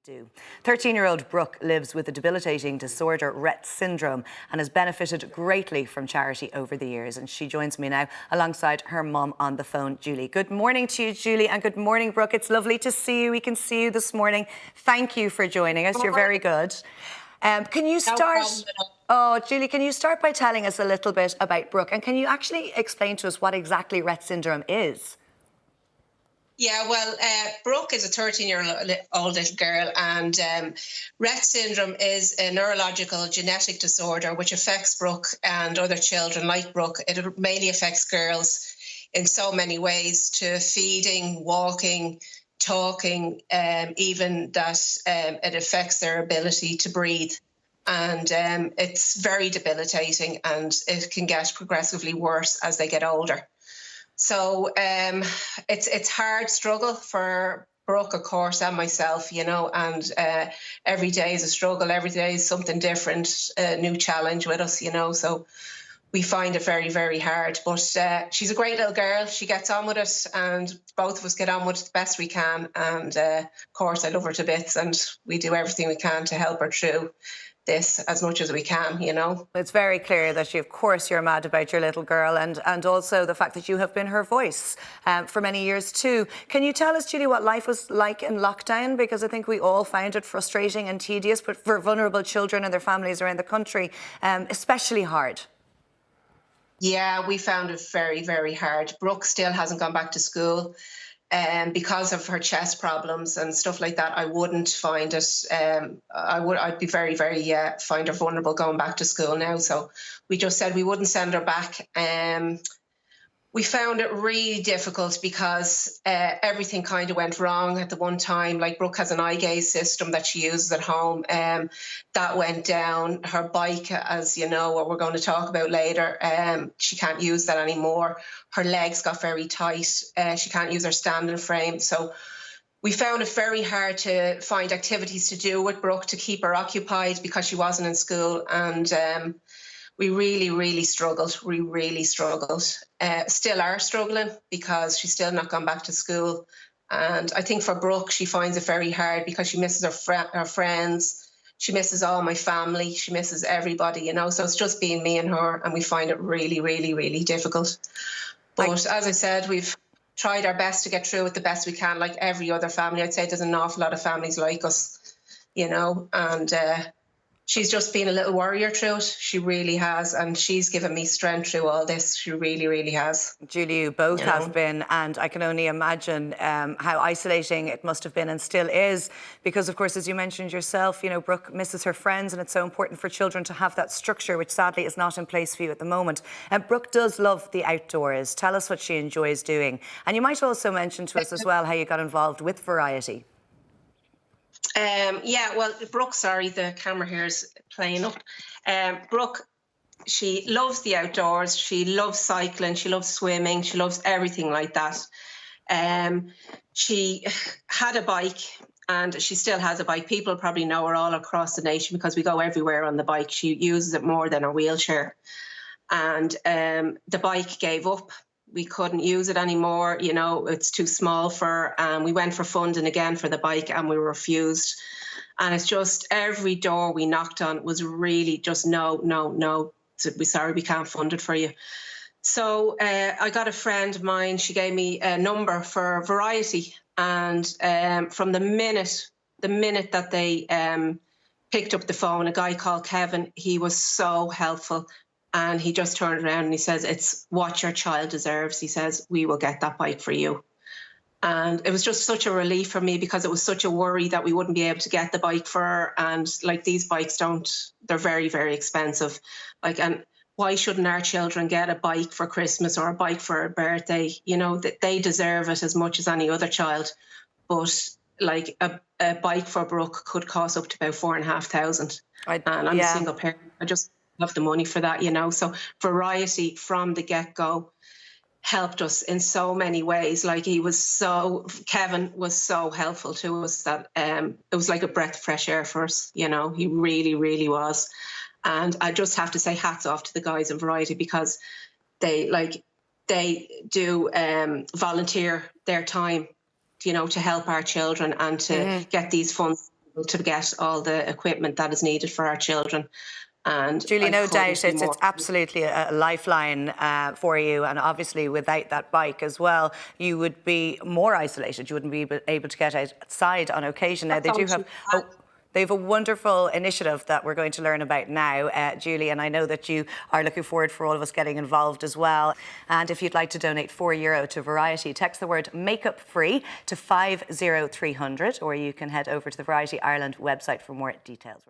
do. 13-year-old Brooke lives with a debilitating disorder, Rett syndrome, and has benefited greatly from charity over the years. And she joins me now alongside her mum on the phone, Julie. Good morning to you, Julie, and good morning, Brooke. It's lovely to see you. We can see you this morning. Thank you for joining us. You're very good. Can you start... Oh, Julie, can you start by telling us a little bit about Brooke? And can you actually explain to us what exactly Rett syndrome is? Yeah, well, Brooke is a 13-year-old little girl, and Rett syndrome is a neurological genetic disorder which affects Brooke and other children like Brooke. It mainly affects girls in so many ways, to feeding, walking, talking, even that it affects their ability to breathe. And it's very debilitating, and it can get progressively worse as they get older. So it's hard struggle for Brooke, of course, and myself, you know, and every day is a struggle. Every day is something different, a new challenge with us, you know. So we find it very, very hard. But she's a great little girl. She gets on with it, and both of us get on with it the best we can. And of course, I love her to bits, and we do everything we can to help her through this as much as we can, you know. It's very clear that of course you're mad about your little girl, and also the fact that you have been her voice for many years too. Can you tell us, Julie, what life was like in lockdown? Because I think we all found it frustrating and tedious, but for vulnerable children and their families around the country, especially hard. Yeah, we found it very, very hard. Brooke still hasn't gone back to school. Because of her chest problems and stuff like that, I wouldn't find it. I'd be very, very find her vulnerable going back to school now. So we just said we wouldn't send her back. We found it really difficult because everything kind of went wrong at the one time. Like, Brooke has an eye gaze system that she uses at home. That went down. Her bike, as you know, what we're going to talk about later, she can't use that anymore. Her legs got very tight. She can't use her standing frame. So we found it very hard to find activities to do with Brooke to keep her occupied because she wasn't in school. And we really, really struggled. We really struggled. Still are struggling because she's still not gone back to school. And I think for Brooke, she finds it very hard because she misses her friends. She misses all my family. She misses everybody, you know. So it's just being me and her, and we find it really, really, really difficult. But as I said, we've tried our best to get through it the best we can, like every other family. I'd say there's an awful lot of families like us, you know, and she's just been a little warrior through it. She really has. And she's given me strength through all this. She really, really has. Julie, you both have been. And I can only imagine how isolating it must have been and still is. Because, of course, as you mentioned yourself, you know, Brooke misses her friends. And it's so important for children to have that structure, which sadly is not in place for you at the moment. And Brooke does love the outdoors. Tell us what she enjoys doing. And you might also mention to us as well how you got involved with Variety. Yeah, well, Brooke, sorry, the camera here is playing up. Brooke, she loves the outdoors. She loves cycling. She loves swimming. She loves everything like that. She had a bike, and she still has a bike. People probably know her all across the nation because we go everywhere on the bike. She uses it more than her wheelchair. And the bike gave up. We couldn't use it anymore, you know, it's too small for her. And we went for funding again for the bike, and we were refused. And it's just every door we knocked on was really just no. We're sorry, we can't fund it for you. So I got a friend of mine, she gave me a number for Variety. And from the minute that they picked up the phone, a guy called Kevin, he was so helpful. And he just turned around and he says, it's what your child deserves. He says, we will get that bike for you. And it was just such a relief for me because it was such a worry that we wouldn't be able to get the bike for her. And like, these bikes they're very, very expensive. Like, and why shouldn't our children get a bike for Christmas or a bike for a birthday? You know, that they deserve it as much as any other child. But like a bike for Brooke could cost up to about $4,500. And I'm a single parent. I just have the money for that, you know. So Variety from the get-go helped us in so many ways. Like, Kevin was so helpful to us that it was like a breath of fresh air for us, you know. He really, really was. And I just have to say hats off to the guys in Variety because they do volunteer their time, you know, to help our children and to get these funds to get all the equipment that is needed for our children. And Julie, I no couldn't doubt be it's more- absolutely a lifeline for you. And obviously, without that bike as well, you would be more isolated. You wouldn't be able to get outside on occasion. Now, they do have... They have a wonderful initiative that we're going to learn about now, Julie, and I know that you are looking forward for all of us getting involved as well. And if you'd like to donate €4 to Variety, text the word MakeUpFree to 50300, or you can head over to the Variety Ireland website for more details.